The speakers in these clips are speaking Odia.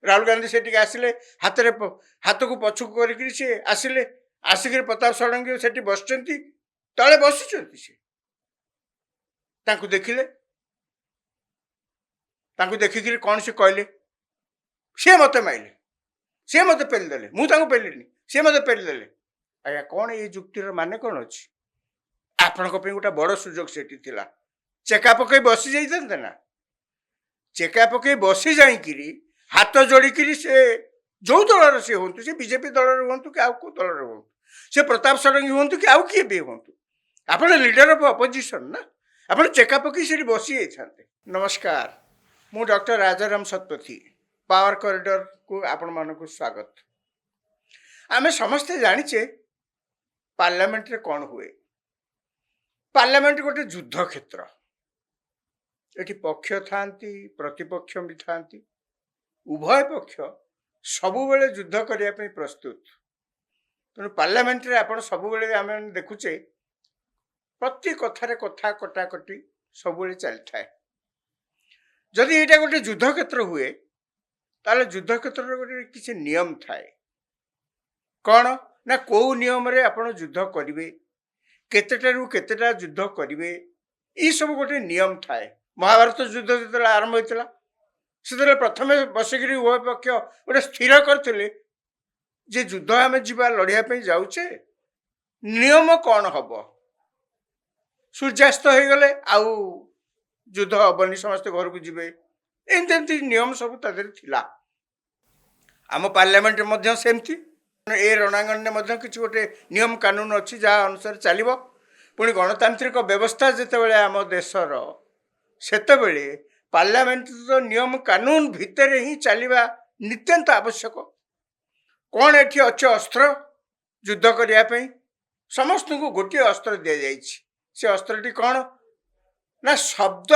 ରାହୁଲ ଗାନ୍ଧୀ ସେଠିକି ଆସିଲେ, ହାତକୁ ପଛକୁ କରିକିରି ସେ ଆସିଲେ, ଆସିକିରି ପ୍ରତାପ ଷଡ଼ଙ୍ଗୀ ସେଠି ବସିଛନ୍ତି, ତଳେ ବସିଛନ୍ତି। ସେ ତାଙ୍କୁ ଦେଖିଲେ, ତାଙ୍କୁ ଦେଖିକିରି କ'ଣ ସେ କହିଲେ, ସେ ମୋତେ ମାଇଲେ, ସେ ମୋତେ ପେଲିଦେଲେ, ମୁଁ ତାଙ୍କୁ ପେଲିନି, ସେ ମୋତେ ପେଲିଦେଲେ। ଆଜ୍ଞା କ'ଣ ଏଇ ଯୁକ୍ତିର ମାନେ କ'ଣ ଅଛି? ଆପଣଙ୍କ ପାଇଁ ଗୋଟେ ବଡ଼ ସୁଯୋଗ ସେଠି ଥିଲା, ଚେକା ପକେଇ ବସି ଯାଇଥାନ୍ତେ ନା। ଚେକା ପକେଇ ବସି ଯାଇକିରି ହାତ ଯୋଡ଼ିକିରି ସେ ଯୋଉ ଦଳର ସେ ହୁଅନ୍ତୁ, ସେ ବିଜେପି ଦଳରେ ହୁଅନ୍ତୁ କି ଆଉ କେଉଁ ଦଳରେ ହୁଅନ୍ତୁ, ସେ ପ୍ରତାପ ଷଡ଼ଙ୍ଗୀ ହୁଅନ୍ତୁ କି ଆଉ କିଏ ବି ହୁଅନ୍ତୁ, ଆପଣ ଲିଡର ଅଫ୍ ଅପୋଜିସନ୍ ନା, ଆପଣ ଚେକା ପକେଇ ସେଠି ବସି ଯାଇଥାନ୍ତେ। ନମସ୍କାର, ମୁଁ ଡକ୍ଟର ରାଜାରାମ ଶତପଥୀ, ପାୱାର କରିଡରକୁ ଆପଣମାନଙ୍କୁ ସ୍ୱାଗତ। ଆମେ ସମସ୍ତେ ଜାଣିଛେ ପାର୍ଲାମେଣ୍ଟରେ କ'ଣ ହୁଏ। ପାର୍ଲାମେଣ୍ଟ ଗୋଟେ ଯୁଦ୍ଧ କ୍ଷେତ୍ର। ଏଠି ପକ୍ଷ ଥାନ୍ତି, ପ୍ରତିପକ୍ଷ ବି ଥାନ୍ତି, ଉଭୟ ପକ୍ଷ ସବୁବେଳେ ଯୁଦ୍ଧ କରିବା ପାଇଁ ପ୍ରସ୍ତୁତ। ତେଣୁ ପାର୍ଲାମେଣ୍ଟରେ ଆପଣ ସବୁବେଳେ ଆମେ ଦେଖୁଛେ ପ୍ରତି କଥାରେ କଥା କଟାକଟି ସବୁବେଳେ ଚାଲିଥାଏ। ଯଦି ଏଇଟା ଗୋଟେ ଯୁଦ୍ଧ କ୍ଷେତ୍ର ହୁଏ, ତାହେଲେ ଯୁଦ୍ଧ କ୍ଷେତ୍ରରେ ଗୋଟେ କିଛି ନିୟମ ଥାଏ। କ'ଣ ନା, କେଉଁ ନିୟମରେ ଆପଣ ଯୁଦ୍ଧ କରିବେ, କେତେଟାରୁ କେତେଟା ଯୁଦ୍ଧ କରିବେ, ଏସବୁ ଗୋଟେ ନିୟମ ଥାଏ। ମହାଭାରତ ଯୁଦ୍ଧ ଯେତେବେଳେ ଆରମ୍ଭ ହୋଇଥିଲା, ସେତେବେଳେ ପ୍ରଥମେ ବସିକିରି ଉଭୟ ପକ୍ଷ ଗୋଟେ ସ୍ଥିର କରିଥିଲେ ଯେ ଯୁଦ୍ଧ ଆମେ ଯିବା, ଲଢ଼ିବା ପାଇଁ ଯାଉଛେ, ନିୟମ କ'ଣ ହବ। ସୂର୍ଯ୍ୟାସ୍ତ ହେଇଗଲେ ଆଉ ଯୁଦ୍ଧ ହବନି, ସମସ୍ତେ ଘରକୁ ଯିବେ, ଏମିତି ଏମିତି ନିୟମ ସବୁ ତା ଦେହରେ ଥିଲା। ଆମ ପାର୍ଲାମେଣ୍ଟରେ ମଧ୍ୟ ସେମିତି, ଏ ରଣାଙ୍ଗନରେ ମଧ୍ୟ କିଛି ଗୋଟେ ନିୟମ କାନୁନ ଅଛି ଯାହା ଅନୁସାରେ ଚାଲିବ। ପୁଣି ଗଣତାନ୍ତ୍ରିକ ବ୍ୟବସ୍ଥା ଯେତେବେଳେ ଆମ ଦେଶର, ସେତେବେଳେ ପାର୍ଲାମେଣ୍ଟର ନିୟମ କାନୁନ ଭିତରେ ହିଁ ଚାଲିବା ନିତ୍ୟାନ୍ତ ଆବଶ୍ୟକ। କ'ଣ ଏଠି ଅଛି ଅସ୍ତ୍ର ଯୁଦ୍ଧ କରିବା ପାଇଁ? ସମସ୍ତଙ୍କୁ ଗୋଟିଏ ଅସ୍ତ୍ର ଦିଆଯାଇଛି। ସେ ଅସ୍ତ୍ରଟି କ'ଣ ନା, ଶବ୍ଦ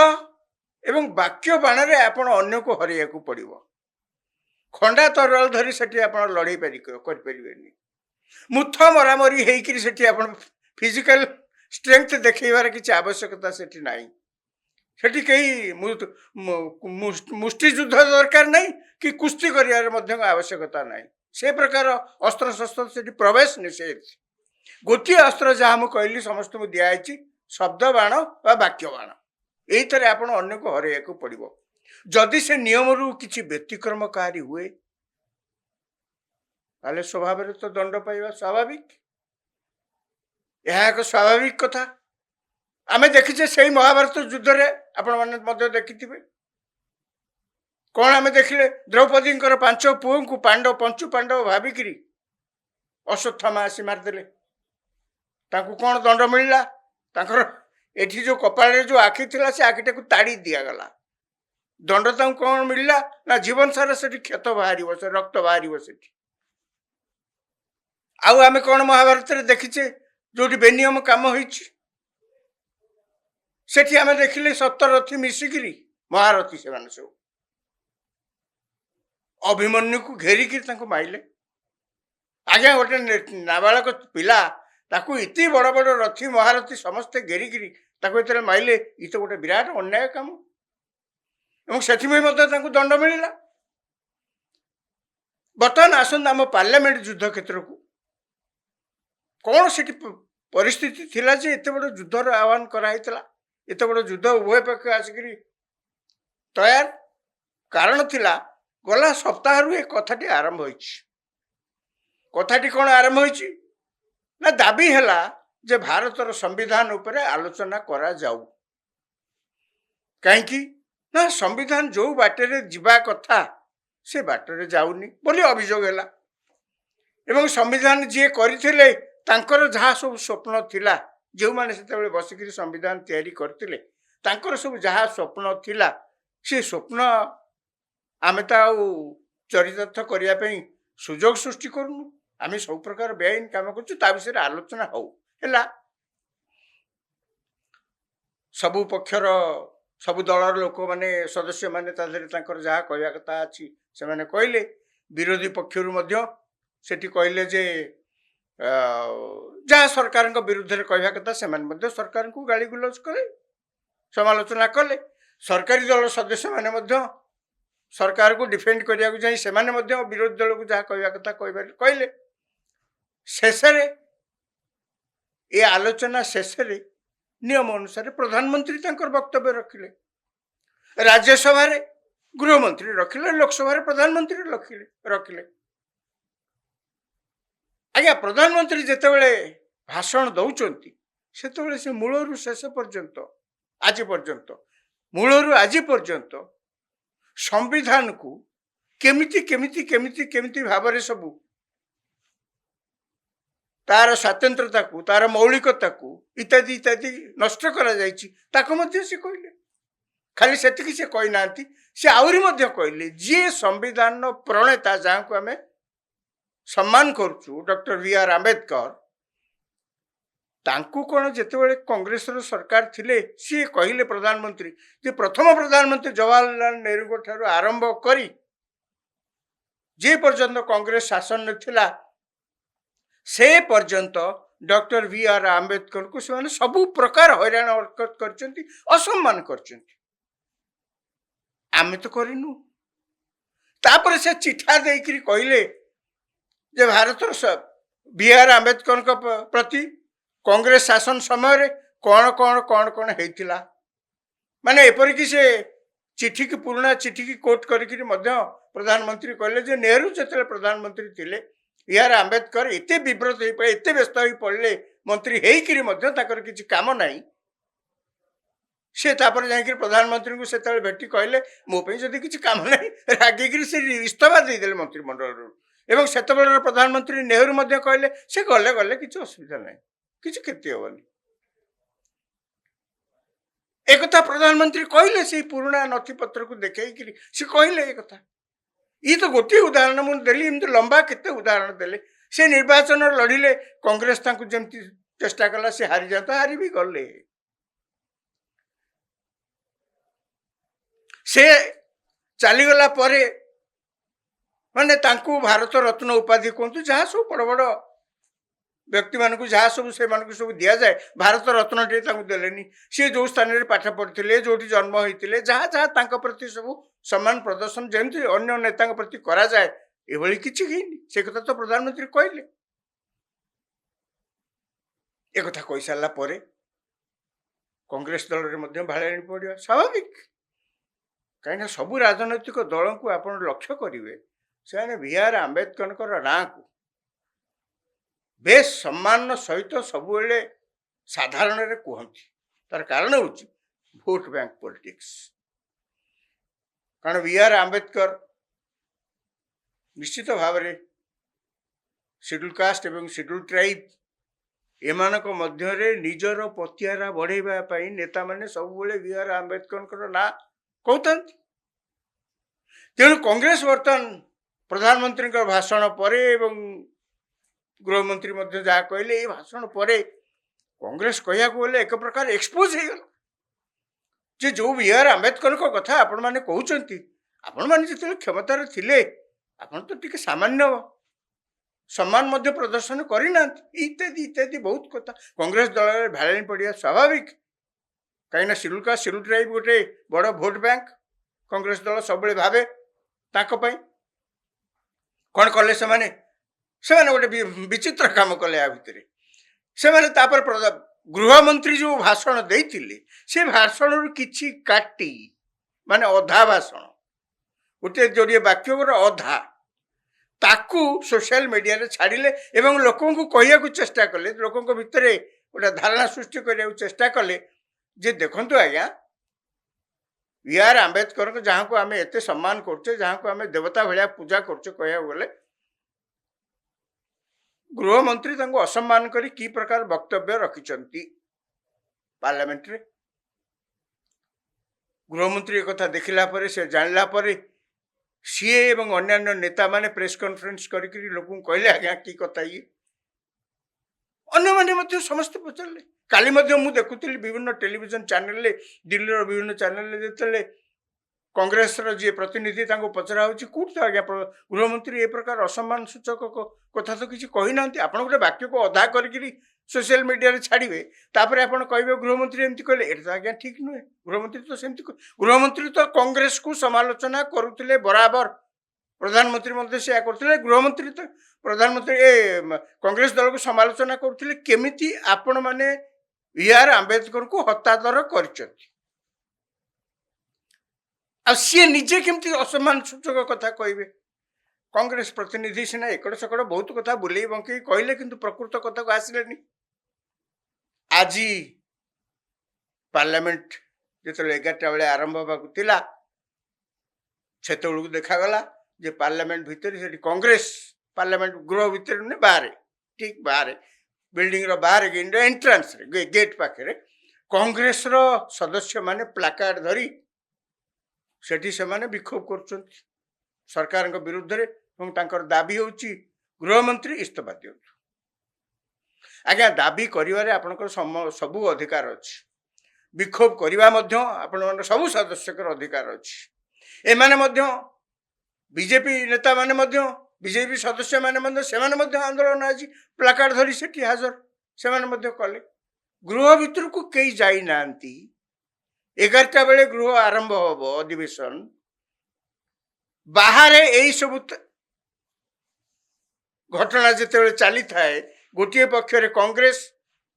ଏବଂ ବାକ୍ୟ ବାଣରେ ଆପଣ ଅନ୍ୟକୁ ହରେଇବାକୁ ପଡ଼ିବ। ଖଣ୍ଡା ତରୋୱାଲ ଧରି ସେଠି ଆପଣ ଲଢ଼େଇ କରିପାରିବେନି। ମୁଥ ମରାମରି ହେଇକିରି ସେଠି ଆପଣ ଫିଜିକାଲ ଷ୍ଟ୍ରେଂଥ ଦେଖେଇବାର କିଛି ଆବଶ୍ୟକତା ସେଠି ନାହିଁ। ସେଠି କେହି ମୁଷ୍ଟି ଯୁଦ୍ଧ ଦରକାର ନାହିଁ କି କୁସ୍ତି କରିବାର ମଧ୍ୟ ଆବଶ୍ୟକତା ନାହିଁ। ସେ ପ୍ରକାର ଅସ୍ତ୍ରଶସ୍ତ୍ର ସେଠି ପ୍ରବେଶ ନିଷେଧ। ଗୋଟିଏ ଅସ୍ତ୍ର ଯାହା ମୁଁ କହିଲି ସମସ୍ତଙ୍କୁ ଦିଆହେଇଛି, ଶବ୍ଦ ବାଣ ବା ବାକ୍ୟ ବାଣ। ଏଇଥିରେ ଆପଣ ଅନ୍ୟକୁ ହରେଇବାକୁ ପଡ଼ିବ। ଯଦି ସେ ନିୟମରୁ କିଛି ବ୍ୟତିକ୍ରମ କାହାରି ହୁଏ, ତାହେଲେ ସ୍ୱଭାବରେ ତ ଦଣ୍ଡ ପାଇବା ସ୍ୱାଭାବିକ। ଏହା ଏକ ସ୍ୱାଭାବିକ କଥା। ଆମେ ଦେଖିଛେ ସେଇ ମହାଭାରତ ଯୁଦ୍ଧରେ, ଆପଣମାନେ ମଧ୍ୟ ଦେଖିଥିବେ, କ'ଣ ଆମେ ଦେଖିଲେ? ଦ୍ରୌପଦୀଙ୍କର 5 ପୁଅଙ୍କୁ ପଞ୍ଚୁ ପାଣ୍ଡବ ଭାବିକିରି ଅଶ୍ୱତ୍ଥାମା ଆସି ମାରିଦେଲେ। ତାଙ୍କୁ କ'ଣ ଦଣ୍ଡ ମିଳିଲା? ତାଙ୍କର ଏଠି ଯୋଉ କପାଳରେ ଯୋଉ ଆଖି ଥିଲା, ସେ ଆଖିଟାକୁ ତାଡ଼ି ଦିଆଗଲା। ଦଣ୍ଡ ତାଙ୍କୁ କ'ଣ ମିଳିଲା ନା, ଜୀବନ ସାରା ସେଠି କ୍ଷତ ବାହାରିବ, ସେ ରକ୍ତ ବାହାରିବ ସେଠି। ଆଉ ଆମେ କ'ଣ ମହାଭାରତରେ ଦେଖିଛେ ଯୋଉଠି ବେନିୟମ କାମ ହେଇଛି? ସେଠି ଆମେ ଦେଖିଲେ 70 ମିଶିକିରି ମହାରଥୀ, ସେମାନେ ସବୁ ଅଭିମନ୍ୟୁକୁ ଘେରିକିରି ତାଙ୍କୁ ମାଇଲେ। ଆଜ୍ଞା, ଗୋଟେ ନାବାଳକ ପିଲା, ତାକୁ ଏତେ ବଡ଼ ବଡ଼ ରଥୀ ମହାରଥୀ ସମସ୍ତେ ଘେରିକିରି ତାକୁ ଯେତେବେଳେ ମାଇଲେ, ଇଏ ତ ଗୋଟେ ବିରାଟ ଅନ୍ୟାୟ କାମ। ଏବଂ ସେଥିପାଇଁ ମଧ୍ୟ ତାଙ୍କୁ ଦଣ୍ଡ ମିଳିଲା। ବର୍ତ୍ତମାନ ଆସନ୍ତୁ ଆମ ପାର୍ଲାମେଣ୍ଟ ଯୁଦ୍ଧ କ୍ଷେତ୍ରକୁ। କ'ଣ ସେଠି ପରିସ୍ଥିତି ଥିଲା ଯେ ଏତେ ବଡ଼ ଯୁଦ୍ଧର ଆହ୍ୱାନ କରାହେଇଥିଲା? ଏତେ ବଡ଼ ଯୁଦ୍ଧ ଉଭୟ ପକ୍ଷ ଆସିକିରି ତୟାର। କାରଣ ଥିଲା, ଗଲା ସପ୍ତାହରୁ ଏ କଥାଟି ଆରମ୍ଭ ହୋଇଛି। କଥାଟି କ'ଣ ଆରମ୍ଭ ହୋଇଛି ନା, ଦାବି ହେଲା ଯେ ଭାରତର ସମ୍ବିଧାନ ଉପରେ ଆଲୋଚନା କରାଯାଉ। କାହିଁକି ନା, ସମ୍ବିଧାନ ଯୋଉ ବାଟରେ ଯିବା କଥା ସେ ବାଟରେ ଯାଉନି ବୋଲି ଅଭିଯୋଗ ହେଲା। ଏବଂ ସମ୍ବିଧାନ ଯିଏ କରିଥିଲେ, ତାଙ୍କର ଯାହା ସବୁ ସ୍ୱପ୍ନ ଥିଲା, ଯେଉଁମାନେ ସେତେବେଳେ ବସିକିରି ସମ୍ବିଧାନ ତିଆରି କରିଥିଲେ, ତାଙ୍କର ସବୁ ଯାହା ସ୍ୱପ୍ନ ଥିଲା, ସେ ସ୍ୱପ୍ନ ଆମେ ତ ଆଉ ଚରିତାର୍ଥ କରିବା ପାଇଁ ସୁଯୋଗ ସୃଷ୍ଟି କରୁନୁ। ଆମେ ସବୁ ପ୍ରକାର ବେଆଇନ କାମ କରୁଛୁ, ତା ବିଷୟରେ ଆଲୋଚନା ହଉ ହେଲା। ସବୁ ପକ୍ଷର, ସବୁ ଦଳର ଲୋକମାନେ, ସଦସ୍ୟମାନେ ତା ଦେହରେ ତାଙ୍କର ଯାହା କହିବା କଥା ଅଛି ସେମାନେ କହିଲେ। ବିରୋଧୀ ପକ୍ଷରୁ ମଧ୍ୟ ସେଠି କହିଲେ ଯେ ଯାହା ସରକାରଙ୍କ ବିରୁଦ୍ଧରେ କହିବା କଥା ସେମାନେ ମଧ୍ୟ ସରକାରଙ୍କୁ ଗାଳିଗୁଲଜ କଲେ, ସମାଲୋଚନା କଲେ। ସରକାରୀ ଦଳ ସଦସ୍ୟମାନେ ମଧ୍ୟ सरकार को डिफेंड करने को से विरोधी दल को जहाँ कहवा कथा कहले शेष ये आलोचना शेष नियम अनुसार प्रधानमंत्री वक्तव्य रखिले, राज्यसभा गृहमंत्री रखिले, लोकसभा प्रधानमंत्री रखिले। आज्ञा प्रधानमंत्री जितेबाला भाषण दौरान से मूलरू शेष पर्यंत आज पर्यंत मूलरू आज पर्यंत संविधान को केमिति केमिति केमिति केमिति भाव में सबू तार स्वतंत्रता को तार मौलिकता को इत्यादि इत्यादि नष्ट करा से कहले। खाली से कही ना से आहरी कहले जी संविधान प्रणेता जहाँ को आम सम्मान करुचु डॉक्टर वी.आर. आंबेडकर तांकु कौन जितेबाला कांग्रेस सरकार थिले सी कहले प्रधानमंत्री जे प्रथम प्रधानमंत्री जवाहरलाल नेहरू ठारू आरंभ करी जे पर्यंत कांग्रेस शासन थिला से पर्यंत डॉक्टर वी.आर. आंबेडकर को से सबु प्रकार हैरान हरकत करचंती, असम्मान करचंती। आमे तो करिनु। तापर से चिठा देकरी कहले जे भारत वी.आर. आंबेडकर प्रति कांग्रेस शासन समय कौन कौन कौन कौन होता माने एपरिक से चिठी की पुराना चिठी की कोट करके प्रधानमंत्री कहले जे नेहरू जिते प्रधानमंत्री थिले वी.आर. आंबेडकर एते विव्रत हो पड़े एते व्यस्त हो पड़े मंत्री होकर किसी काम नहीं से जाकर प्रधानमंत्री को से भेटी कहले मोपाई जदि किसी काम नहीं रागिक से इस्तीफा देदेले मंत्रिमंडल एवं से प्रधानमंत्री नेहरू कहले से गले गले किसी असुविधा नहीं किसी क्षति हेनी एक प्रधानमंत्री कहले से पुराना नथिपत्र को देखी से कहले एक कथा ये तो गोटे उदाहरण मुझे देली एमती लंबा केते उदाहरण देले से निर्वाचन लड़िले कांग्रेस जमती चेष्टा कला से हारी जाता हारी भी गले से चलीगला माने तांकु भारत रत्न उपाधि कहतु जहाँ सब बड़ बड़ व्यक्ति मान जहाँ सब से सब दि जाए भारत रत्न टे देलेनी सी जो स्थान में पाठ पढ़ते जो जन्म होते जहाँ जहाँ प्रति सब सम्मान प्रदर्शन जमी अन्य नेता प्रति करा जाए ये किसी से कथा तो प्रधानमंत्री कहले एक कथा कही सारा कांग्रेस दल में भाड़ाणी पड़ा स्वाभाविक कहीं सबू राजनैतिक दल को आप लक्ष्य करेंगे से वी.आर. आंबेडकर ना को बेस सम्मान सहित सब साधारण कहती तार कारण हूँ भोट बैंक पॉलिटिक्स कारण वी.आर. आंबेडकर निश्चित भाव में शेड्यूल कास्ट एवं शेड्यूल ट्राइब एमानक मध्य निजर पतियारा बढ़ाइबा नेता माने सब वी.आर. आंबेडकर ना कहते तेणु कांग्रेस बर्तमान प्रधानमंत्री भाषण पर एवं गृहमंत्री जहाँ कहले भाषण पर कांग्रेस कहया गले एक प्रकार एक्सपोज हो गला जे जो वी.आर. आंबेडकर कथा आपण मैंने कहते आपण मैंने जिते क्षमतार थिले आपण तो टिके सामान्य सम्मान प्रदर्शन करना इत्यादि इत्यादि बहुत कथा कांग्रेस दल भाड़ाणी पड़ा स्वाभाविक कहीं शेड्यूल कास्ट शेड्यूल ट्राइब गोटे बड़ भोट बैंक कांग्रेस दल सब भावे कौन कले से गोटे विचित्र काम कले आ भितर से गृहमंत्री जो भाषण देते से भाषण रु किछि काटी माने अधा भाषण गोटे जोड़े वाक्य अधा ताकू सोशल मीडिया रे छाड़िले एवं लोकों को कहया को चेष्टा कले लोकों को भितर गोटे धारणा सृष्टि करने चेष्टा कले जे देखंतु आज्ञा वी.आर. आंबेडकर को जहाँ को आम एत सम्मान करचे जहाँ को आम देवता भाया पूजा करचे कहया गले गृहमंत्री असम्मान करी की प्रकार वक्तव्य रखिचंती पार्लियामेंट रे गृहमंत्री एक देखला परे से जानला परे सी एवं अन्य नेता माने प्रेस कॉन्फ्रेंस करी लोक कहले आज्ञा की कथा ये अन्य माने समस्त पचारे काली मु देखुली विभिन्न टेलीविजन चैनल दिल्ली विभिन्न चैनल जिते कांग्रेस जी प्रतिनिधि पचरा होती आज्ञा गृहमंत्री ए प्रकार असम्मान सूचक कथा तो किसी कही ना आप गोटे वाक्य को अधा करी सोशल मीडिया रे छाड़िबे तापर आपण कहबे गृहमंत्री एमती कहले एटा तो आज्ञा ठीक नुहे गृहमंत्री तो सेमती गृहमंत्री तो कांग्रेस को समालोचना करुथिले बराबर प्रधानमंत्री मध्य से करथिले गृहमंत्री तो प्रधानमंत्री कांग्रेस दल को समालोचना करुथिले केमिति आपण माने बीआर आंबेडकर को हत्यादर करछथि आ सी निजे केमती असम्मान सूचक कथा कहबे कांग्रेस प्रतिनिधि सीना एकड़ सकड़ बहुत कथा बुले बंके कहले किंतु प्रकृत कथा को आसिलेनी आज पार्लियामेंट जो 11टा बेले आरंभ होगा से देखागला जे पार्लियामेंट भितर से कांग्रेस पार्लियामेंट गृह भितर नुहे बाहर ठीक बाहर बिल्डिंग रो बाहर एंट्रांस रे गेट पाखे कांग्रेस रो सदस्य माने प्लाकार्ड धरी सेठी से माने विक्षोभ कर सरकार विरुद्ध रे दाबी होची गृहमंत्री इस्तीफा दियंतु आज्ञा दाबी करिवारे आपनकर सबु अधिकार अछि विक्षोभ करिवा मध्य आपन सबु सदस्यकर अधिकार अछि एमाने मध्य बीजेपी नेता माने मध्य बीजेपी सदस्य माने मध्य सेमाने मध्य आंदोलन आज प्लाकार्ड धरी सेठी हाजर सेमाने मध्य कले गृह भितर को कई जाई नांती 11टा बेले गृह आरंभ होबो अधिवेशन बाहर यही सब घटना जिते चली थाए गोटे पक्षरे कांग्रेस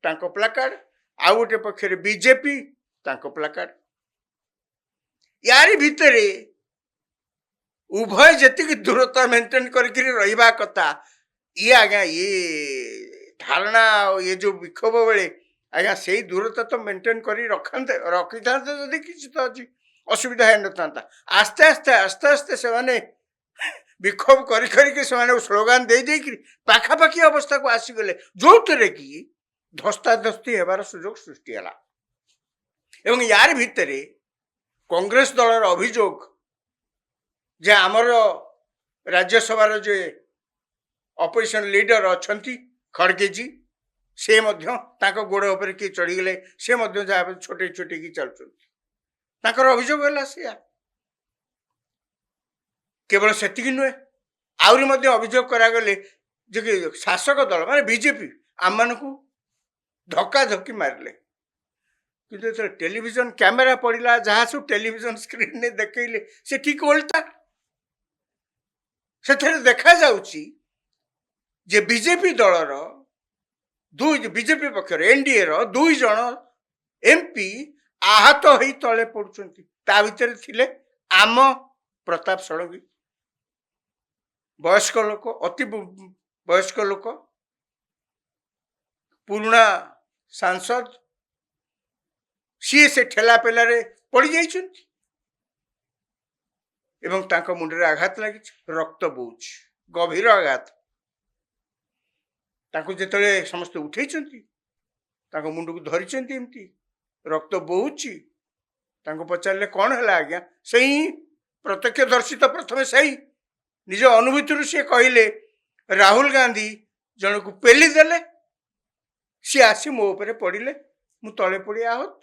तांको प्लाकार्ड आउ गोटे पक्षरे बीजेपी तांको प्लाकार्ड यारी भितरे उभय जति दूरता मेंटेन करके रहिबा कथा ये आज्ञा ये धारणा ये जो विक्षोभ बेले आज्ञा से दूरता तो मेंटेन करी रखी था जदि किसी तो अच्छी असुविधा है न आस्ते आस्ते आस्ते आस्ते से माने विक्षोभ करके स्लोगान दे देकरी पाखापाखि अवस्था को आसीगले जो थे कि धस्ताधस्ती हेबार सुजोग सृष्टि है एवं यार भितर कांग्रेस दलर अभियोग जे आमर राज्यसभा जे अपोजिशन लीडर अच्छा खड़गे जी से गोड़ उपर किए चढ़ीगले से जहाँ छोटे छोटे की चलुच्च अभियोग है से केवल सेतिकी नुहे आहरी अभियोग करागले जे कि शासक दल माने बीजेपी आम मान धक्का धक्की मारे कि टेलीविजन कैमेरा पड़ा जहाँ सब टेलीविजन स्क्रीन ने देखले से ठीक उल्टा से देखा जाउची जे बीजेपी दलर दुई बीजेपी पक्षर एनडीए रो 2 जन एमपी आहत हो तले पड़ुचंती ता भितर थिले आम प्रताप षडंगी वयस्क लोक अति वयस्क लोक पुराना सांसद सी से ठेला पेला रे पड़ जाइछंती एवं तांको मुंडरे आघात लगी रक्त बोच गभीर आघात तांको जेतले समस्त उठेइछंती तांको मुंड को धरिछंती एमती रक्त बोउची तांको पचारले कौन है आज्ञा सही प्रत्यक्षदर्शी तो प्रथम सही निज अनुभूति सी कहले राहुल गांधी जन को पेली देले सी आसी मो ऊपर पड़े मु तले पड़ी आहत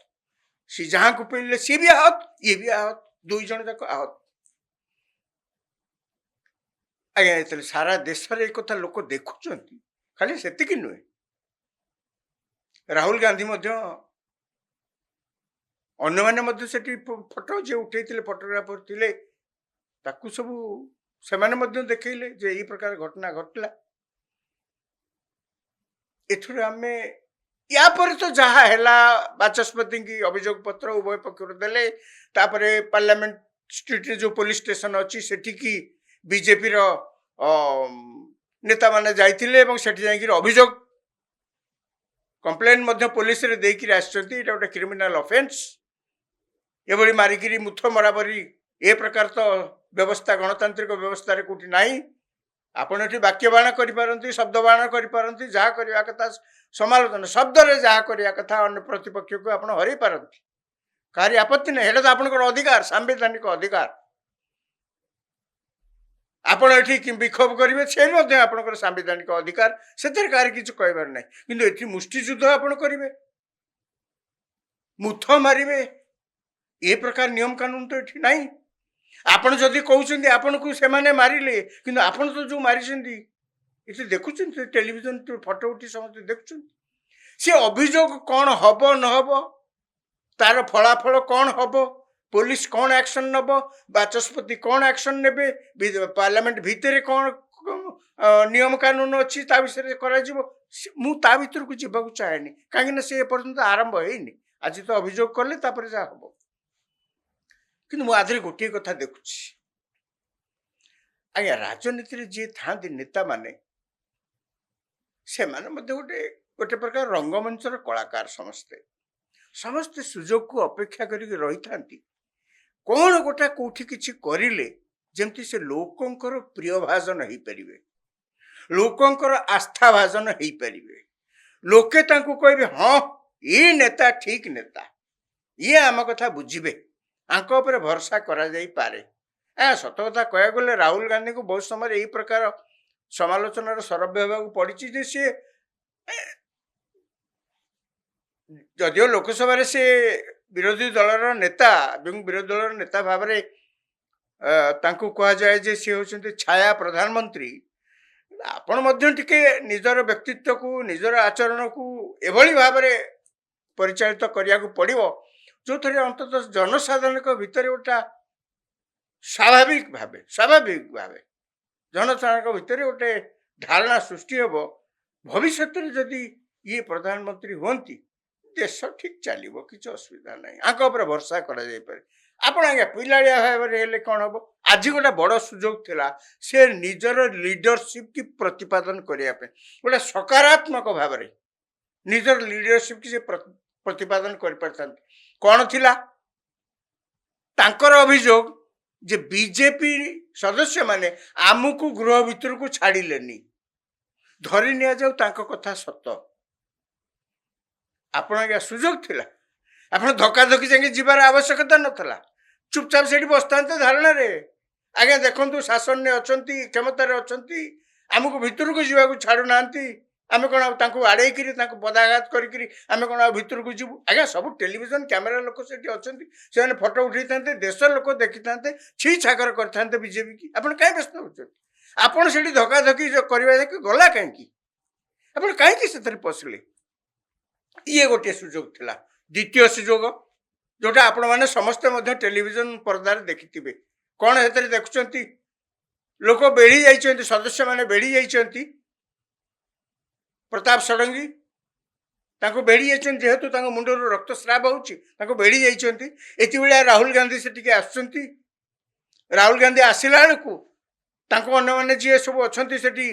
सी जहाँ को पेलिले सी भी आहत ये भी आहत 2 जन जाक आहत आज्ञा ये सारा देश रे एक कथा लोक देखुचंती खाली सेतिकी नुहे राहुल गांधी अन्य माने सेठी फोटो जे उठेइथिले फोटोग्राफर थिले ताकू सब से देखले जे ये प्रकार घटना घटला एथुर आमे या पर तो जहा हैला बाचस्पति की अभियोग पत्र उभय पक्ष देले तापरे पार्लियामेंट स्ट्रीट जो पुलिस स्टेशन अच्छी सेठी की बीजेपी रो नेता माने जाइथिले एवं सेठी जाई अभियोग कंप्लेन पुलिस रे देकी आछंती एटा गोटे क्रिमिनल ऑफेंस एभली मारिकी मुथ मराबरी ए प्रकार तो व्यवस्था गणतांत्रिक व्यवस्था रे कोठी नाही आपण एठी वाक्य बाण करि पारंती शब्द बाण करि पारंती जहा करिया कथा समालोचना शब्द रे जहा करिया कथा अन्य प्रतिपक्ष को आपण हरि पारंती कारी आपत्ति नै हेले तो आपनकर अधिकार संवैधानिक अधिकार आपण एठी विक्षोभ करिवे से मध्ये आपनकर संवैधानिक अधिकार सेतिर कारी किछ कहबार नै किंतु एठी मुष्टियुद्ध आपण करिवे मुथ मारिवे ए प्रकार नियम कानून तो एठी नाही आपण जदि कहउछन्ती आपण को से माने मारिले किंतु आपण तो जो मारिछन्ती इसे देखुछन्ती टेलीविजन तो फोटो उठी समस्त देखुछन्ती ସେ ଅଭିଯୋଗ କ'ଣ ହବ ନ ହବ, ତାର ଫଳାଫଳ କ'ଣ ହବ, ପୋଲିସ କ'ଣ ଆକ୍ସନ ନେବ, ବାଚସ୍ପତି କ'ଣ ଆକ୍ସନ ନେବେ, ପାର୍ଲାମେଣ୍ଟ ଭିତରେ କ'ଣ ନିୟମ କାନୁନ ଅଛି ତା ବିଷୟରେ କରାଯିବ, ମୁଁ ତା ଭିତରକୁ ଯିବାକୁ ଚାହେଁନି। କାହିଁକିନା ସେ ଏପର୍ଯ୍ୟନ୍ତ ଆରମ୍ଭ ହେଇନି। ଆଜି ତ ଅଭିଯୋଗ କଲେ ତାପରେ ଯାହା ହବ। କିନ୍ତୁ ମୁଁ ଆଧିରେ ଗୋଟିଏ କଥା ଦେଖୁଛି, ଆଜ୍ଞା ରାଜନୀତିରେ ଯିଏ ଥାନ୍ତି ନେତାମାନେ, ସେମାନେ ମଧ୍ୟ ଗୋଟେ ଗୋଟେ ପ୍ରକାର ରଙ୍ଗମଞ୍ଚର କଳାକାର। ସମସ୍ତେ ସୁଯୋଗକୁ ଅପେକ୍ଷା କରିକି ରହିଥାନ୍ତି, କ'ଣ ଗୋଟା କୋଉଠି କିଛି କରିଲେ ଯେମିତି ସେ ଲୋକଙ୍କର ପ୍ରିୟ ଭାଜନ ହେଇପାରିବେ, ଲୋକଙ୍କର ଆସ୍ଥା ଭାଜନ ହେଇପାରିବେ, ଲୋକେ ତାଙ୍କୁ କହିବେ ହଁ ଏ ନେତା ଠିକ ନେତା, ଇଏ ଆମ କଥା ବୁଝିବେ, ଆଙ୍କ ଉପରେ ଭରସା କରାଯାଇପାରେ। ସତ କଥା କହିବାକୁ ଗଲେ ରାହୁଲ ଗାନ୍ଧୀଙ୍କୁ ବହୁତ ସମୟରେ ଏଇ ପ୍ରକାର ସମାଲୋଚନାର ସରବ୍ୟ ହେବାକୁ ପଡ଼ିଛି ଯେ ସିଏ ଯଦିଓ ଲୋକସଭାରେ ସେ ବିରୋଧୀ ଦଳର ନେତା ଏବଂ ବିରୋଧୀ ଦଳର ନେତା ଭାବରେ ତାଙ୍କୁ କୁହାଯାଏ ଯେ ସେ ହେଉଛନ୍ତି ଛାୟା ପ୍ରଧାନମନ୍ତ୍ରୀ, ଆପଣ ମଧ୍ୟ ଟିକେ ନିଜର ବ୍ୟକ୍ତିତ୍ୱକୁ ନିଜର ଆଚରଣକୁ ଏଭଳି ଭାବରେ ପରିଚାଳିତ କରିବାକୁ ପଡ଼ିବ ଯେଉଁଥିରେ ଅନ୍ତତଃ ଜନସାଧାରଣଙ୍କ ଭିତରେ ଗୋଟା ସ୍ୱାଭାବିକ ଭାବେ ଜନସାଧାରଣଙ୍କ ଭିତରେ ଗୋଟେ ଧାରଣା ସୃଷ୍ଟି ହେବ ଭବିଷ୍ୟତରେ ଯଦି ଇଏ ପ୍ରଧାନମନ୍ତ୍ରୀ ହୁଅନ୍ତି ଦେଶ ଠିକ ଚାଲିବ, କିଛି ଅସୁବିଧା ନାହିଁ, ଆଙ୍କ ଉପରେ ଭରସା କରାଯାଇପାରେ। ଆପଣ ଆଜ୍ଞା ପିଲାଳିଆ ଭାବରେ ହେଲେ କ'ଣ ହବ? ଆଜି ଗୋଟେ ବଡ଼ ସୁଯୋଗ ଥିଲା ସେ ନିଜର ଲିଡରସିପ୍ କି ପ୍ରତିପାଦନ କରିବା ପାଇଁ, ଗୋଟେ ସକାରାତ୍ମକ ଭାବରେ ନିଜର ଲିଡରସିପ୍ କି ସେ ପ୍ରତିପାଦନ କରିପାରିଥାନ୍ତି। କ'ଣ ଥିଲା ତାଙ୍କର ଅଭିଯୋଗ ଯେ ବିଜେପି ସଦସ୍ୟମାନେ ଆମକୁ ଗୃହ ଭିତରକୁ ଛାଡ଼ିଲେନି। ଧରି ନିଆଯାଉ ତାଙ୍କ କଥା ସତ, ଆପଣ ଆଜ୍ଞା ସୁଯୋଗ ଥିଲା, ଆପଣ ଧକ୍କାଧକ୍କି ଯାଇକି ଯିବାର ଆବଶ୍ୟକତା ନଥିଲା, ଚୁପଚାପ ସେଠି ବସିଥାନ୍ତେ ଧାରଣାରେ, ଆଜ୍ଞା ଦେଖନ୍ତୁ ଶାସନରେ ଅଛନ୍ତି, କ୍ଷମତାରେ ଅଛନ୍ତି, ଆମକୁ ଭିତରକୁ ଯିବାକୁ ଛାଡ଼ୁନାହାନ୍ତି, ଆମେ କ'ଣ ଆଉ ତାଙ୍କୁ ଆଡ଼େଇକିରି ତାଙ୍କୁ ପଦାଘାତ କରିକିରି ଆମେ କ'ଣ ଆଉ ଭିତରକୁ ଯିବୁ? ଆଜ୍ଞା ସବୁ ଟେଲିଭିଜନ କ୍ୟାମେରା ଲୋକ ସେଠି ଅଛନ୍ତି, ସେମାନେ ଫଟୋ ଉଠେଇଥାନ୍ତେ, ଦେଶ ଲୋକ ଦେଖିଥାନ୍ତେ, ଛି ଛାକର କରିଥାନ୍ତେ ବିଜେପି କି। ଆପଣ କାହିଁ ବ୍ୟସ୍ତ ହେଉଛନ୍ତି? ଆପଣ ସେଠି ଧକ୍କାଧକ୍କି କରିବା ଯାଇକି ଗଲା କାହିଁକି? ଆପଣ କାହିଁକି ସେଥିରେ ପଶିଲେ? ଇଏ ଗୋଟିଏ ସୁଯୋଗ ଥିଲା। ଦ୍ୱିତୀୟ ସୁଯୋଗ ଯୋଉଟା ଆପଣମାନେ ସମସ୍ତେ ମଧ୍ୟ ଟେଲିଭିଜନ ପର୍ଦ୍ଦାରେ ଦେଖିଥିବେ, କ'ଣ ସେଥିରେ ଦେଖୁଛନ୍ତି? ଲୋକ ବେଢ଼ି ଯାଇଛନ୍ତି, ସଦସ୍ୟମାନେ ବେଢ଼ି ଯାଇଛନ୍ତି, ପ୍ରତାପ ଷଡ଼ଙ୍ଗୀ ତାଙ୍କୁ ବେଢ଼ି ଯାଇଛନ୍ତି, ଯେହେତୁ ତାଙ୍କ ମୁଣ୍ଡରୁ ରକ୍ତସ୍ରାବ ହେଉଛି ତାଙ୍କୁ ବେଢ଼ି ଯାଇଛନ୍ତି। ଏତିକିବେଳେ ରାହୁଲ ଗାନ୍ଧୀ ସେଠିକି ଆସୁଛନ୍ତି। ରାହୁଲ ଗାନ୍ଧୀ ଆସିଲା ବେଳକୁ ତାଙ୍କୁ ଅନ୍ୟମାନେ ଯିଏ ସବୁ ଅଛନ୍ତି ସେଠି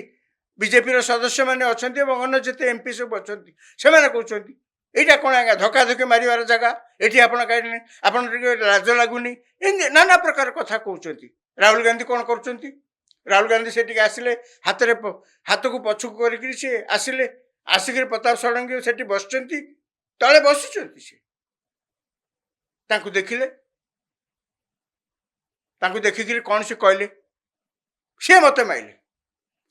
ବିଜେପିର ସଦସ୍ୟମାନେ ଅଛନ୍ତି ଏବଂ ଅନ୍ୟ ଯେତେ ଏମ୍ପି ସବୁ ଅଛନ୍ତି ସେମାନେ କହୁଛନ୍ତି ଏଇଟା କ'ଣ ଆଜ୍ଞା ଧକ୍କାଧକ୍କି ମାରିବାର ଜାଗା, ଏଠି ଆପଣ କାହିଁକି, ଆପଣ ଟିକେ ଲାଜ ଲାଗୁନି, ଏମିତି ନାନା ପ୍ରକାର କଥା କହୁଛନ୍ତି। ରାହୁଲ ଗାନ୍ଧୀ କ'ଣ କରୁଛନ୍ତି? ରାହୁଲ ଗାନ୍ଧୀ ସେଠିକି ଆସିଲେ, ହାତକୁ ପଛକୁ କରିକିରି ସେ ଆସିଲେ, ଆସିକିରି ପ୍ରତାପ ଷଡ଼ଙ୍ଗୀ ସେଠି ବସିଛନ୍ତି, ତଳେ ବସିଛନ୍ତି। ସେ ତାଙ୍କୁ ଦେଖିଲେ, ତାଙ୍କୁ ଦେଖିକିରି କ'ଣ ସେ କହିଲେ? ସେ ମୋତେ ମାଇଲେ,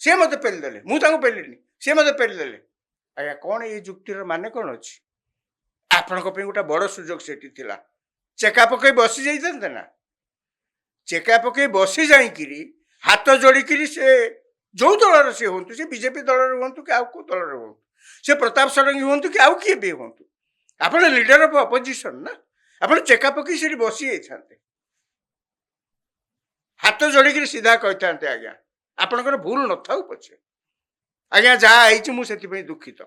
ସେ ମୋତେ ପେଲିଦେଲେ, ମୁଁ ତାଙ୍କୁ ପେଲିନି, ସେ ମୋତେ ପେଲିଦେଲେ। ଆଜ୍ଞା କ'ଣ ଏଇ ଯୁକ୍ତିର ମାନେ କ'ଣ ଅଛି? ଆପଣଙ୍କ ପାଇଁ ଗୋଟେ ବଡ଼ ସୁଯୋଗ ସେଠି ଥିଲା, ଚେକା ପକେଇ ବସି ଯାଇଥାନ୍ତେ ନା, ଚେକା ପକେଇ ବସି ଯାଇକିରି ହାତ ଯୋଡ଼ିକିରି ସେ ଯୋଉ ଦଳର ସେ ହୁଅନ୍ତୁ, ସେ ବିଜେପି ଦଳରେ ହୁଅନ୍ତୁ କି ଆଉ କୋଉ ଦଳରେ ହୁଅନ୍ତୁ, ସେ ପ୍ରତାପ ଷଡ଼ଙ୍ଗୀ ହୁଅନ୍ତୁ କି ଆଉ କିଏ ବି ହୁଅନ୍ତୁ, ଆପଣ ଲିଡର ଅଫ୍ ଅପୋଜିସନ ନା, ଆପଣ ଚେକା ପକେଇ ସେଠି ବସି ଯାଇଥାନ୍ତେ, ହାତ ଯୋଡ଼ିକିରି ସିଧା କହିଥାନ୍ତେ ଆଜ୍ଞା ଆପଣଙ୍କର ଭୁଲ ନଥାଉ ପଛେ, ଆଜ୍ଞା ଯାହା ହେଇଛି ମୁଁ ସେଥିପାଇଁ ଦୁଃଖିତ,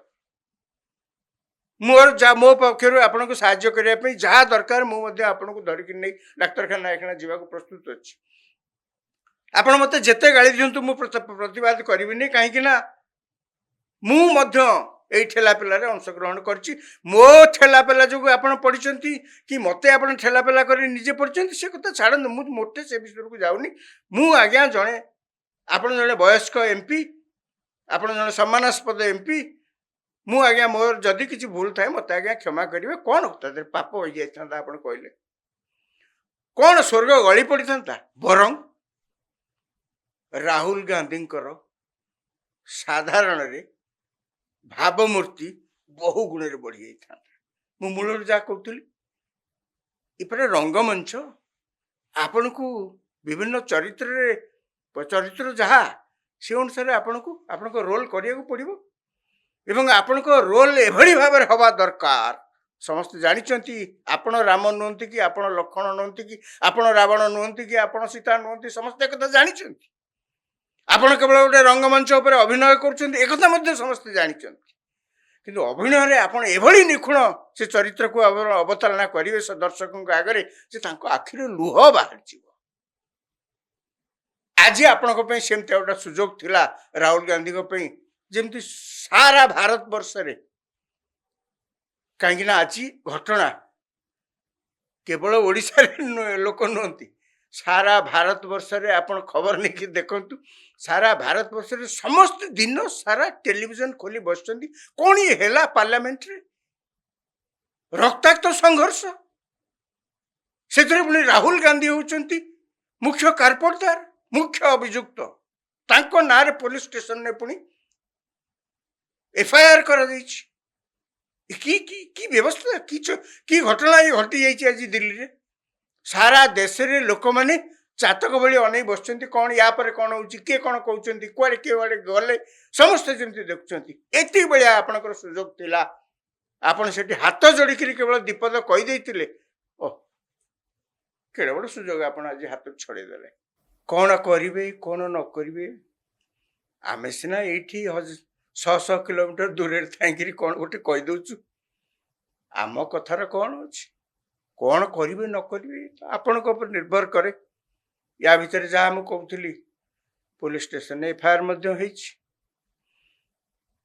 ମୋ ପକ୍ଷରୁ ଆପଣଙ୍କୁ ସାହାଯ୍ୟ କରିବା ପାଇଁ ଯାହା ଦରକାର ମୁଁ ମଧ୍ୟ ଆପଣଙ୍କୁ ଧରିକି ନେଇ ଡାକ୍ତରଖାନା ଏখানে ଯିବାକୁ ପ୍ରସ୍ତୁତ ଅଛି, ଆପଣ ମୋତେ ଯେତେ ଗାଳି ଦିଅନ୍ତୁ ମୁଁ ପ୍ରତିବାଦ କରିବିନି, କାହିଁକି ନା ମୁଁ ମଧ୍ୟ ଏଇ ଠେଲାପେଲାରେ ଅଂଶଗ୍ରହଣ କରିଛି। ମୋ ଠେଲାପେଲା ଯୋଗୁଁ ଆପଣ ପଡ଼ିଛନ୍ତି କି ମୋତେ ଆପଣ ଠେଲାପେଲା କରି ନିଜେ ପଡ଼ିଛନ୍ତି ସେ କଥା ଛାଡ଼ନ୍ତୁ, ମୁଁ ମୋଟେ ସେ ବିଷୟକୁ ଯାଉନି। ମୁଁ ଆଜ୍ଞା ଆପଣ ଜଣେ ବୟସ୍କ ଏମ୍ପି, ଆପଣ ଜଣେ ସମ୍ମାନାସ୍ପଦ ଏମ୍ପି, ମୁଁ ଆଜ୍ଞା ମୋର ଯଦି କିଛି ଭୁଲ ଥାଏ ମୋତେ ଆଜ୍ଞା କ୍ଷମା କରିବେ। କ'ଣ ତା ଦେହରେ ପାପ ହୋଇଯାଇଥାନ୍ତା ଆପଣ କହିଲେ? କ'ଣ ସ୍ୱର୍ଗ ଗଳି ପଡ଼ିଥାନ୍ତା? ବରଂ ରାହୁଲ ଗାନ୍ଧୀଙ୍କର ସାଧାରଣରେ ଭାବମୂର୍ତ୍ତି ବହୁ ଗୁଣରେ ବଢ଼ି ଯାଇଥାନ୍ତା। ମୁଁ ମୂଳରୁ ଯାହା କହୁଥିଲି, ଏପଟେ ରଙ୍ଗମଞ୍ଚ ଆପଣଙ୍କୁ ବିଭିନ୍ନ ଚରିତ୍ର ଯାହା ସେ ଅନୁସାରେ ଆପଣଙ୍କ ରୋଲ କରିବାକୁ ପଡ଼ିବ ଏବଂ ଆପଣଙ୍କ ରୋଲ ଏଭଳି ଭାବରେ ହେବା ଦରକାର। ସମସ୍ତେ ଜାଣିଛନ୍ତି ଆପଣ ରାମ ନୁହନ୍ତି କି, ଆପଣ ଲକ୍ଷ୍ମଣ ନୁହନ୍ତି କି, ଆପଣ ରାବଣ ନୁହନ୍ତି କି, ଆପଣ ସୀତା ନୁହନ୍ତି, ସମସ୍ତେ ଏକଥା ଜାଣିଛନ୍ତି। ଆପଣ କେବଳ ଗୋଟେ ରଙ୍ଗମଞ୍ଚ ଉପରେ ଅଭିନୟ କରୁଛନ୍ତି, ଏକଥା ମଧ୍ୟ ସମସ୍ତେ ଜାଣିଛନ୍ତି। କିନ୍ତୁ ଅଭିନୟରେ ଆପଣ ଏଭଳି ନିଖୁଣ ସେ ଚରିତ୍ରକୁ ଅବତାରଣା କରିବେ ସେ ଦର୍ଶକଙ୍କ ଆଗରେ ଯେ ତାଙ୍କ ଆଖିରେ ଲୁହ ବାହାରିଯିବ। ଆଜି ଆପଣଙ୍କ ପାଇଁ ସେମିତି ଗୋଟେ ସୁଯୋଗ ଥିଲା ରାହୁଲ ଗାନ୍ଧୀଙ୍କ ପାଇଁ, ଯେମିତି ସାରା ଭାରତ ବର୍ଷରେ, କାହିଁକି ନା ଆଜି ଘଟଣା କେବଳ ଓଡ଼ିଶାରେ ଲୋକ ନୁହନ୍ତି, ସାରା ଭାରତ ବର୍ଷରେ ଆପଣ ଖବର ନେଇକି ଦେଖନ୍ତୁ। ସାରା ଭାରତ ବର୍ଷରେ ସମସ୍ତେ ଦିନ ସାରା ଟେଲିଭିଜନ ଖୋଲି ବସିଛନ୍ତି, କ'ଣ ହେଲା ପାର୍ଲାମେଣ୍ଟରେ ରକ୍ତାକ୍ତ ସଂଘର୍ଷ, ସେଥିରେ ପୁଣି ରାହୁଲ ଗାନ୍ଧୀ ହେଉଛନ୍ତି ମୁଖ୍ୟ କାର୍ପଟଦାର, ମୁଖ୍ୟ ଅଭିଯୁକ୍ତ। ତାଙ୍କ ନାଁରେ ପୋଲିସ ଷ୍ଟେସନରେ ପୁଣି ଏଫଆଇଆର କରାଯାଇଛି। କି ବ୍ୟବସ୍ଥା, କି ଘଟଣା ଘଟି ଯାଇଛି ଆଜି ଦିଲ୍ଲୀରେ। ସାରା ଦେଶରେ ଲୋକମାନେ ଚାତକ ଭଳି ଅନେଇ ବସିଛନ୍ତି, କ'ଣ ୟା ପରେ କ'ଣ ହଉଛି, କିଏ କ'ଣ କହୁଛନ୍ତି, କୁଆଡ଼େ କିଏ କୁଆଡ଼େ ଗଲେ, ସମସ୍ତେ ଯେମିତି ଦେଖୁଛନ୍ତି। ଏତିକି ଭଳିଆ ଆପଣଙ୍କର ସୁଯୋଗ ଥିଲା, ଆପଣ ସେଠି ହାତ ଯୋଡ଼ିକିରି କେବଳ ଦୀପଦ କହିଦେଇଥିଲେ। ଓ କେଡ଼େ ବଡ଼ ସୁଯୋଗ ଆପଣ ଆଜି ହାତ ଛଡ଼େଇଦେଲେ। କ'ଣ କରିବେ କ'ଣ ନ କରିବେ, ଆମେ ସିନା ଏଇଠି 100 କିଲୋମିଟର ଦୂରରେ ଥାଇକିରି କ'ଣ ଗୋଟେ କହିଦେଉଛୁ, ଆମ କଥାର କ'ଣ ଅଛି। କ'ଣ କରିବେ ନ କରିବେ ଆପଣଙ୍କ ଉପରେ ନିର୍ଭର କରେ। ୟା ଭିତରେ ଯାହା ମୁଁ କହୁଥିଲି, ପୋଲିସ ଷ୍ଟେସନରେ ଏଫଆଇଆର ମଧ୍ୟ ହେଇଛି,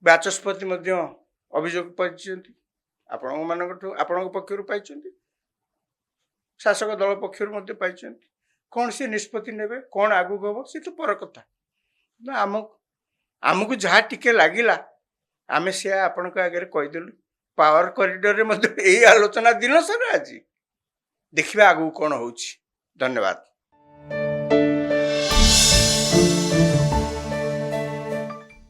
ବାଚସ୍ପତି ମଧ୍ୟ ଅଭିଯୋଗ ପାଇଛନ୍ତି, ଆପଣଙ୍କ ପକ୍ଷରୁ ପାଇଛନ୍ତି, ଶାସକ ଦଳ ପକ୍ଷରୁ ମଧ୍ୟ ପାଇଛନ୍ତି। କ'ଣ ସେ ନିଷ୍ପତ୍ତି ନେବେ, କ'ଣ ଆଗକୁ ହେବ, ସେ ତ ପର କଥା। ଆମକୁ ଯାହା ଟିକେ ଲାଗିଲା ଆମେ ସେୟା ଆପଣଙ୍କ ଆଗରେ କହିଦେଲୁ। ପାୱାର କରିଡରରେ ମଧ୍ୟ ଏଇ ଆଲୋଚନା ଦିନ ସାରା। ଆଜି ଦେଖିବା ଆଗକୁ କ'ଣ ହେଉଛି। ଧନ୍ୟବାଦ।